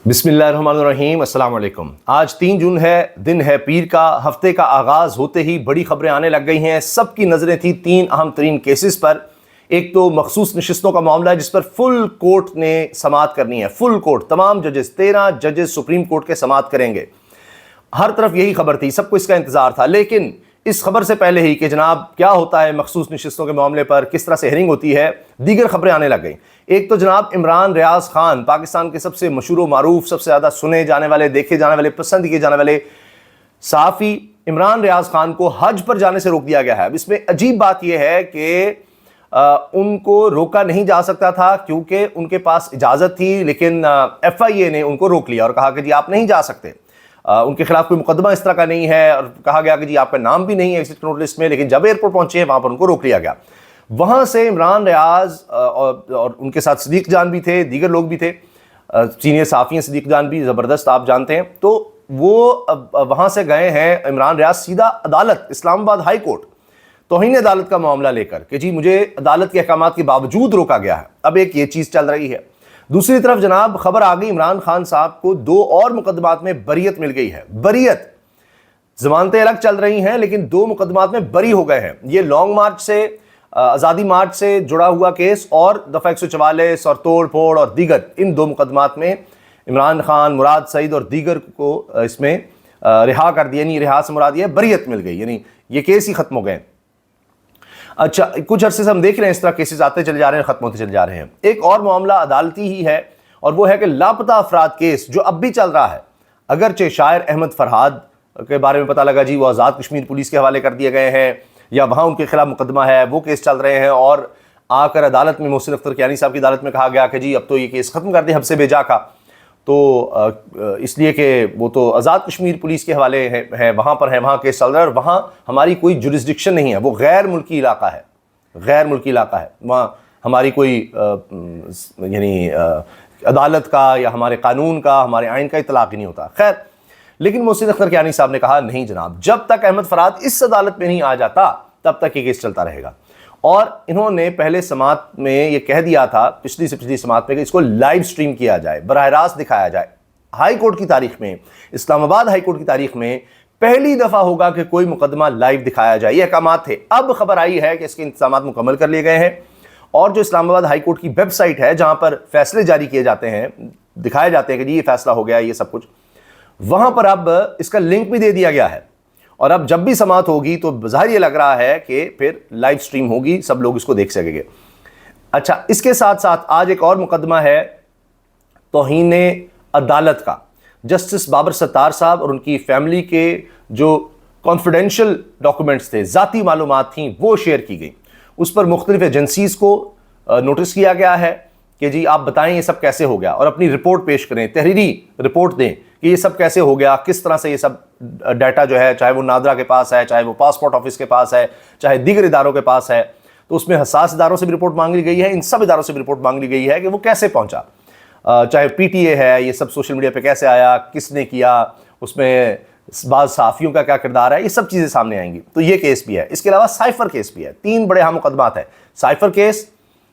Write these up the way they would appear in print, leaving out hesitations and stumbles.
बिस्मिल्लाहिर्रहमानिर्रहीम, अस्सलाम वालेकुम। आज 3 जून है, दिन है पीर का। हफ्ते का आगाज़ होते ही बड़ी खबरें आने लग गई हैं। सबकी नज़रें थी 3 अहम तरीन केसेस पर। एक तो मखसूस नशिस्तों का मामला है जिस पर फुल कोर्ट ने समाअत करनी है। फुल कोर्ट, तमाम जजेस, 13 जजेस सुप्रीम कोर्ट के समाअत करेंगे। हर तरफ यही खबर थी, सबको इसका इंतज़ार था। लेकिन इस खबर से पहले ही कि जनाब क्या होता है मखसूस नशिस्तों के मामले पर, किस तरह से हेयरिंग होती है, दीगर खबरें आने लग गई। एक तो जनाब इमरान रियाज खान, पाकिस्तान के सबसे मशहूर मारूफ, सबसे ज़्यादा सुने जाने वाले, देखे जाने वाले, पसंद किए जाने वाले सहाफ़ी इमरान रियाज खान को हज पर जाने से रोक दिया गया है। अब इसमें अजीब बात यह है कि उनको रोका नहीं जा सकता था क्योंकि उनके पास इजाज़त थी, लेकिन FIA ने उनको रोक लिया और कहा कि जी आप नहीं जा सकते। उनके खिलाफ कोई मुकदमा इस तरह का नहीं है और कहा गया कि जी आपका नाम भी नहीं है एग्जिट नोट लिस्ट में। लेकिन जब एयरपोर्ट पहुंचे हैं वहां पर उनको रोक लिया गया। वहां से इमरान रियाज और उनके साथ सदीक जान भी थे, दीगर लोग भी थे, सीनियर साफ़ी हैं सदीक जान भी, ज़बरदस्त आप जानते हैं। तो वो वहां से गए हैं इमरान रियाज सीधा अदालत, इस्लामाबाद हाई कोर्ट, तौहीन अदालत का मामला लेकर कि जी मुझे अदालत के अहकामात के बावजूद रोका गया है। अब एक ये चीज़ चल रही है। दूसरी तरफ जनाब खबर आ गई इमरान खान साहब को 2 और मुकदमात में बरीयत मिल गई है। बरीयत, जमानतें अलग चल रही हैं लेकिन 2 मुकदमात में बरी हो गए हैं। ये लॉन्ग मार्च से, आज़ादी मार्च से जुड़ा हुआ केस और दफ़ा 144 और तोड़ फोड़ और दीगर, इन 2 मुकदमात में इमरान खान, मुराद सईद और दीगर को इसमें रिहा कर दिया। नहीं, रिहा से मुराद ये बरीयत मिल गई, यानी ये केस ही खत्म हो गए। अच्छा, कुछ अरसे से हम देख रहे हैं इस तरह केसेस आते चले जा रहे हैं, खत्म होते चले जा रहे हैं। एक और मामला अदालती ही है और वो है कि लापता अफराद केस जो अब भी चल रहा है। अगरचे शायर अहमद फरहाद के बारे में पता लगा जी वो आज़ाद कश्मीर पुलिस के हवाले कर दिए गए हैं या वहाँ उनके खिलाफ मुकदमा है, वो केस चल रहे हैं और आकर अदालत में मोहसिन अख्तर कियानी साहब की अदालत में कहा गया कि जी अब तो ये केस ख़त्म कर दें हब से बेजा का। तो इसलिए कि वो तो आज़ाद कश्मीर पुलिस के हवाले है, वहाँ पर है, वहाँ केस चल रहा है और वहाँ हमारी कोई जुरिस्डिक्शन नहीं है, वो गैर मुल्की इलाका है, गैर मुल्की इलाका है। वहाँ हमारी कोई यानी अदालत का या हमारे कानून का, हमारे आइन का इतलाक़ ही नहीं होता। खैर, लेकिन मोहसिन अख्तर कियानी साहब ने कहा नहीं जनाब, जब तक अहमद फरहाद इस अदालत में नहीं आ जाता तब तक ये केस चलता रहेगा। और इन्होंने पहले समात में ये कह दिया था, पिछली से पिछली समात में, कि इसको लाइव स्ट्रीम किया जाए, बराह रास्त दिखाया जाए। हाई कोर्ट की तारीख में, इस्लामाबाद हाई कोर्ट की तारीख में पहली दफ़ा होगा कि कोई मुकदमा लाइव दिखाया जाए। ये अहकामात थे। अब खबर आई है कि इसके इंतजामात मुकम्मल कर लिए गए हैं और जो इस्लामाबाद हाई कोर्ट की वेबसाइट है जहाँ पर फैसले जारी किए जाते हैं, दिखाए जाते हैं कि जी ये फैसला हो गया, ये सब कुछ, वहाँ पर अब इसका लिंक भी दे दिया गया है। और अब जब भी समाअत होगी तो ज़ाहिर ये लग रहा है कि फिर लाइव स्ट्रीम होगी, सब लोग इसको देख सकेंगे। अच्छा, इसके साथ साथ आज एक और मुकदमा है तौहीन अदालत का। जस्टिस बाबर सत्तार साहब और उनकी फैमिली के जो कॉन्फिडेंशियल डॉक्यूमेंट्स थे, ज़ाती मालूमात थी, वो शेयर की गई। उस पर मुख्तलिफ एजेंसीज़ को नोटिस किया गया है कि जी आप बताएं ये सब कैसे हो गया और अपनी रिपोर्ट पेश करें, तहरीरी रिपोर्ट दें कि ये सब कैसे हो गया, किस तरह से ये सब डाटा जो है, चाहे वो नादरा के पास है, चाहे वो पासपोर्ट ऑफिस के पास है, चाहे दीगर इदारों के पास है। तो उसमें हसास इदारों से भी रिपोर्ट मांग ली गई है, इन सब इदारों से भी रिपोर्ट मांग ली गई है कि वो कैसे पहुंचा। चाहे PTA है, ये सब सोशल मीडिया पे कैसे आया, किसने किया, उसमें बाज़ सहाफ़ियों का क्या किरदार है, ये सब चीज़ें सामने आएंगी। तो ये केस भी है। इसके अलावा साइफ़र केस भी है। 3 बड़े अहम मुकदमात हैं। साइफ़र केस,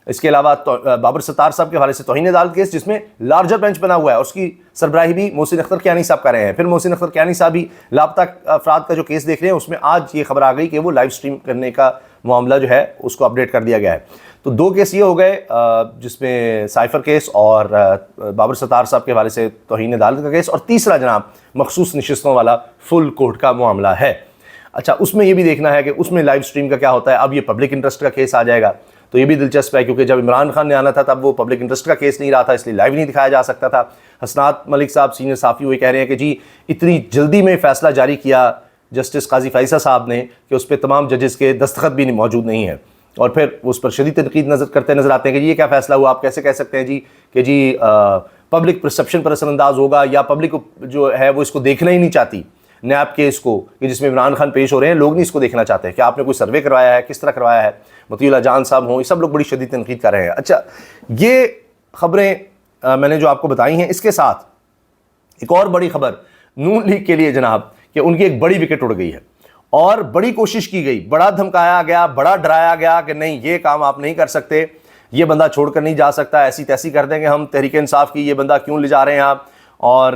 इसके अलावा बाबर सत्तार साहब के हवाले से तौहीन अदालत केस जिसमें लार्जर बेंच बना हुआ है, उसकी सरबराही भी मोहसिन अख्तर कियानी साहब कर रहे हैं। फिर मोहसिन अख्तर कियानी साहब भी लापता अफराद का जो केस देख रहे हैं, उसमें आज ये खबर आ गई कि वो लाइव स्ट्रीम करने का मामला जो है उसको अपडेट कर दिया गया है। तो 2 केस ये हो गए जिसमें साइफ़र केस और बाबर सत्तार साहब के हवाले से तौहीन अदालत का केस, और तीसरा जनाब मखसूस नशिस्तों वाला फुल कोर्ट का मामला है। अच्छा, उसमें ये भी देखना है कि उसमें लाइव स्ट्रीम का क्या होता है। अब ये पब्लिक इंटरेस्ट का केस आ जाएगा तो ये भी दिलचस्प है, क्योंकि जब इमरान खान ने आना था तब वो पब्लिक इंटरेस्ट का केस नहीं रहा था, इसलिए लाइव नहीं दिखाया जा सकता था। हसनात मलिक साहब, सीनियर साफ़ी, वही कह रहे हैं कि जी इतनी जल्दी में फ़ैसला जारी किया जस्टिस काजी फ़ैसल साहब ने कि उस पर तमाम जजेस के दस्तखत भी मौजूद नहीं है, और फिर उस पर शदीद तनकीद करते नज़र आते हैं कि ये क्या फ़ैसला हुआ। आप कैसे कह सकते हैं जी कि जी पब्लिक परसेप्शन पर असरअंदाज होगा या पब्लिक जो है वो इसको देखना ही नहीं चाहती नैब केस को, कि जिसमें इमरान खान पेश हो रहे हैं, लोग नहीं इसको देखना चाहते। क्या आपने कोई सर्वे करवाया है, किस तरह करवाया है, मतीउल्लाह जान साहब हों, ये सब लोग बड़ी शदीद तनकीद कर रहे हैं। अच्छा, ये खबरें मैंने जो आपको बताई हैं, इसके साथ एक और बड़ी खबर नून लीग के लिए जनाब कि उनकी एक बड़ी विकेट उड़ गई है और बड़ी कोशिश की गई, बड़ा धमकाया गया, बड़ा डराया गया कि नहीं ये काम आप नहीं कर सकते, ये बंदा छोड़कर नहीं जा सकता, ऐसी तैसी कर देंगे हम तहरीक इंसाफ की, ये बंदा क्यों ले जा रहे हैं आप। اور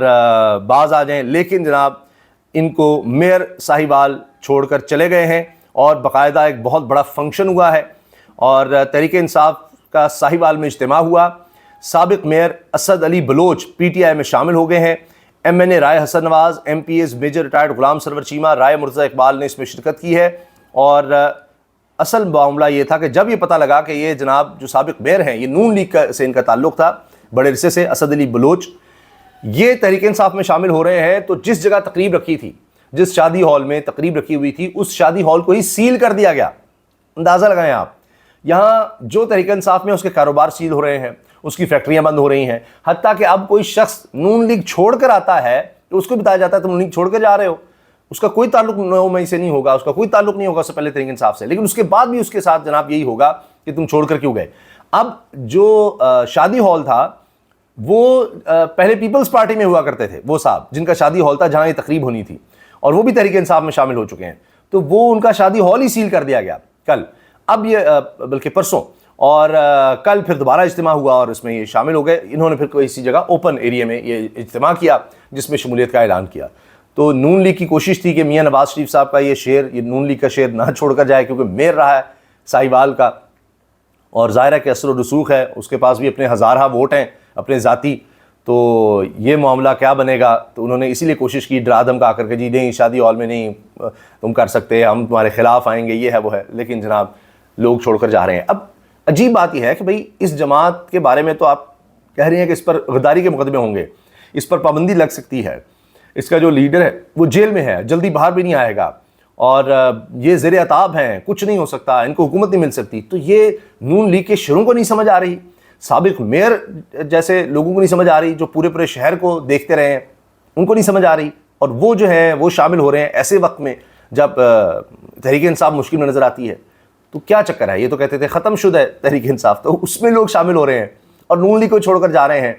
باز آ جائیں، لیکن جناب ان کو میئر ساہیوال چھوڑ کر چلے گئے ہیں اور باقاعدہ ایک بہت بڑا فنکشن ہوا ہے اور تحریک انصاف کا ساہیوال میں اجتماع ہوا. سابق mayor Asad Ali Baloch P T I میں شامل ہو گئے ہیں. M N A Rai Hassan Nawaz, M P As major retired Ghulam Sarwar Cheema, رائے مرتضی اقبال نے اس میں شرکت کی ہے. اور اصل معاملہ یہ تھا کہ جب یہ پتہ لگا کہ یہ جناب جو سابق میئر ہیں یہ نون لیگ سے ان کا تعلق تھا بڑے عرصے سے، اسد علی بلوچ، یہ تحریک انصاف میں شامل ہو رہے ہیں، تو جس جگہ تقریب رکھی تھی، جس شادی ہال میں تقریب رکھی ہوئی تھی، اس شادی ہال کو ہی سیل کر دیا گیا. اندازہ لگائیں آپ، یہاں جو تحریک انصاف میں اس کے کاروبار سیل ہو رہے ہیں، اس کی فیکٹریاں بند ہو رہی ہیں، حتیٰ کہ اب کوئی شخص نون لیگ چھوڑ کر آتا ہے تو اس کو بتایا جاتا ہے تم نون لیگ چھوڑ کر جا رہے ہو، اس کا کوئی تعلق 9 مئی سے نہیں ہوگا، اس کا کوئی تعلق نہیں ہوگا اس سے پہلے تحریک انصاف سے، لیکن اس کے بعد بھی اس کے ساتھ جناب یہی ہوگا کہ تم چھوڑ کر کیوں گئے. اب جو شادی ہال تھا وہ پہلے پیپلز پارٹی میں ہوا کرتے تھے، وہ صاحب جن کا شادی ہال تھا جہاں یہ تقریب ہونی تھی، اور وہ بھی تحریک انصاف میں شامل ہو چکے ہیں، تو وہ ان کا شادی ہال ہی سیل کر دیا گیا کل، اب یہ بلکہ پرسوں، اور کل پھر دوبارہ اجتماع ہوا اور اس میں یہ شامل ہو گئے. انہوں نے پھر کوئی اسی جگہ اوپن ایریا میں یہ اجتماع کیا جس میں شمولیت کا اعلان کیا. تو نون لیگ کی کوشش تھی کہ میاں نواز شریف صاحب کا یہ شعر، یہ نون لیگ کا شعر نہ چھوڑ کر جائے، کیونکہ میئر رہا ہے ساہیوال کا، اور ظاہر ہے کہ اثر و رسوخ ہے، اس کے پاس بھی اپنے ہزارہ ووٹ ہیں اپنے ذاتی، تو یہ معاملہ کیا بنے گا. تو انہوں نے اسی لیے کوشش کی ڈرا دھمکا کر کے جی نہیں شادی ہال میں نہیں تم کر سکتے، ہم تمہارے خلاف آئیں گے، یہ ہے وہ ہے، لیکن جناب لوگ چھوڑ کر جا رہے ہیں. اب عجیب بات یہ ہے کہ بھئی اس جماعت کے بارے میں تو آپ کہہ رہے ہیں کہ اس پر غداری کے مقدمے ہوں گے، اس پر پابندی لگ سکتی ہے، اس کا جو لیڈر ہے وہ جیل میں ہے، جلدی باہر بھی نہیں آئے گا، اور یہ زیر عتاب ہیں، کچھ نہیں ہو سکتا، ان کو حکومت نہیں مل سکتی. تو یہ نون لیگ کے شعروں کو نہیں سمجھ آ رہی، سابق میئر جیسے لوگوں کو نہیں سمجھ آ رہی جو پورے شہر کو دیکھتے رہے ہیں ان کو نہیں سمجھ آ رہی، اور وہ جو ہیں وہ شامل ہو رہے ہیں ایسے وقت میں جب تحریک انصاف مشکل میں نظر آتی ہے. تو کیا چکر ہے؟ یہ تو کہتے تھے ختم شدہ ہے تحریک انصاف، تو اس میں لوگ شامل ہو رہے ہیں اور نون لیگ کو چھوڑ کر جا رہے ہیں.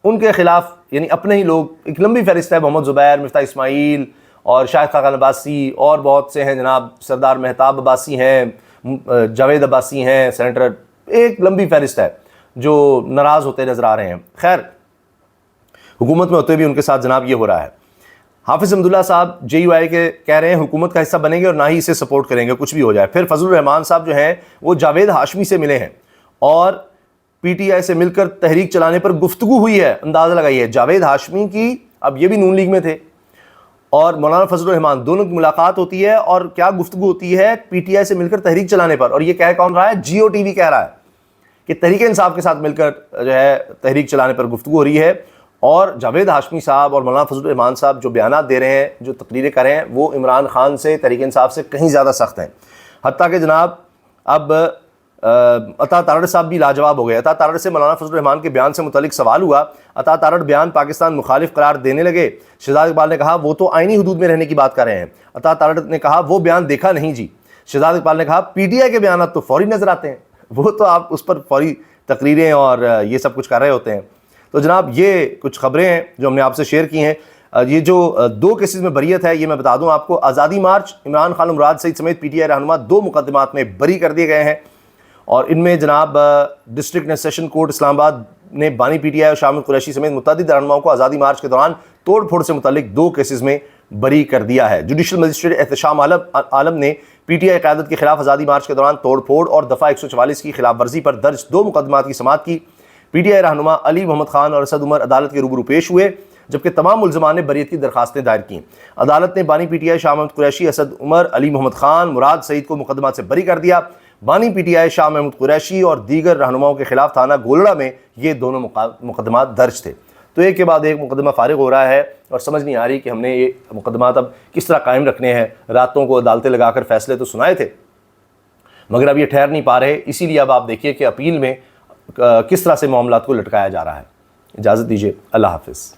ان کے خلاف یعنی اپنے ہی لوگ، ایک لمبی فہرست ہے، محمد زبیر، مفتاح اسماعیل اور شاہد خاقان عباسی اور بہت سے ہیں جناب، سردار مہتاب عباسی ہیں، جاوید عباسی ہیں، سینیٹر، ایک لمبی فہرست ہے جو ناراض ہوتے نظر آ رہے ہیں. خیر، حکومت میں ہوتے بھی ان کے ساتھ جناب یہ ہو رہا ہے. حافظ حمداللہ صاحب جے یو آئی کے کہہ رہے ہیں حکومت کا حصہ بنیں گے اور نہ ہی اسے سپورٹ کریں گے کچھ بھی ہو جائے. پھر فضل الرحمان صاحب جو ہیں وہ جاوید ہاشمی سے ملے ہیں اور پی ٹی آئی سے مل کر تحریک چلانے پر گفتگو ہوئی ہے. اندازہ لگائیے، جاوید ہاشمی کی، اب یہ بھی نون لیگ میں تھے، اور مولانا فضل الرحمان، دونوں کی ملاقات ہوتی ہے اور کیا گفتگو ہوتی ہے پی ٹی آئی سے مل کر تحریک چلانے پر. اور یہ کہہ کون رہا ہے؟ جی او ٹی وی کہہ رہا ہے کہ تحریک انصاف کے ساتھ مل کر جو ہے تحریک چلانے پر گفتگو ہو رہی ہے. اور جاوید ہاشمی صاحب اور مولانا فضل الرحمان صاحب جو بیانات دے رہے ہیں، جو تقریریں کر رہے ہیں، وہ عمران خان سے، تحریک انصاف سے کہیں زیادہ سخت ہیں. حتیٰ کہ جناب اب عطا تارڑ صاحب بھی لاجواب ہو گئے. عطا تارڑ سے مولانا فضل الرحمان کے بیان سے متعلق سوال ہوا. عطا تارڑ بیان پاکستان مخالف قرار دینے لگے. شہزاد اقبال نے کہا وہ تو آئینی حدود میں رہنے کی بات کر رہے ہیں. عطا تارڑ نے کہا وہ بیان دیکھا نہیں جی. شہزاد اقبال نے کہا پی ٹی آئی کے بیانات تو فوری نظر آتے ہیں، وہ تو آپ اس پر فوری تقریریں اور یہ سب کچھ کر رہے ہوتے ہیں. تو جناب یہ کچھ خبریں ہیں جو ہم نے آپ سے شیئر کی ہیں. یہ جو 2 کیسز میں بریت ہے یہ میں بتا دوں آپ کو. آزادی مارچ، عمران خان، مراد سعید سمیت پی ٹی آئی رہنما 2 مقدمات میں بری کر دیے گئے ہیں، اور ان میں جناب ڈسٹرکٹ سیشن کورٹ اسلام آباد نے بانی پی ٹی آئی اور شامل قریشی سمیت متعدد رہنماؤں کو آزادی مارچ کے دوران توڑ پھوڑ سے متعلق 2 کیسز میں بری کر دیا ہے. جوڈیشل مجسٹریٹ احتشام عالم نے پی ٹی آئی قیادت کے خلاف آزادی مارچ کے دوران توڑ پھوڑ اور دفعہ 144 کی خلاف ورزی پر درج 2 مقدمات کی سماعت کی. پی ٹی آئی رہنما علی محمد خان اور اسد عمر عدالت کے روبرو پیش ہوئے، جبکہ تمام ملزمان نے بریت کی درخواستیں دائر کیں. عدالت نے بانی پی ٹی آئی شاہ محمود قریشی، اسد عمر، علی محمد خان، مراد سعید کو مقدمات سے بری کر دیا. بانی پی ٹی آئی شاہ محمود قریشی اور دیگر رہنماؤں کے خلاف تھانہ گولڑا میں یہ دونوں مقدمات درج تھے. تو ایک کے بعد ایک مقدمہ فارغ ہو رہا ہے اور سمجھ نہیں آ رہی کہ ہم نے یہ مقدمات اب کس طرح قائم رکھنے ہیں. راتوں کو عدالتیں لگا کر فیصلے تو سنائے تھے مگر اب یہ ٹھہر نہیں پا رہے، اسی لیے اب آپ دیکھیے کہ اپیل میں کس طرح سے معاملات کو لٹکایا جا رہا ہے. اجازت دیجیے، اللہ حافظ.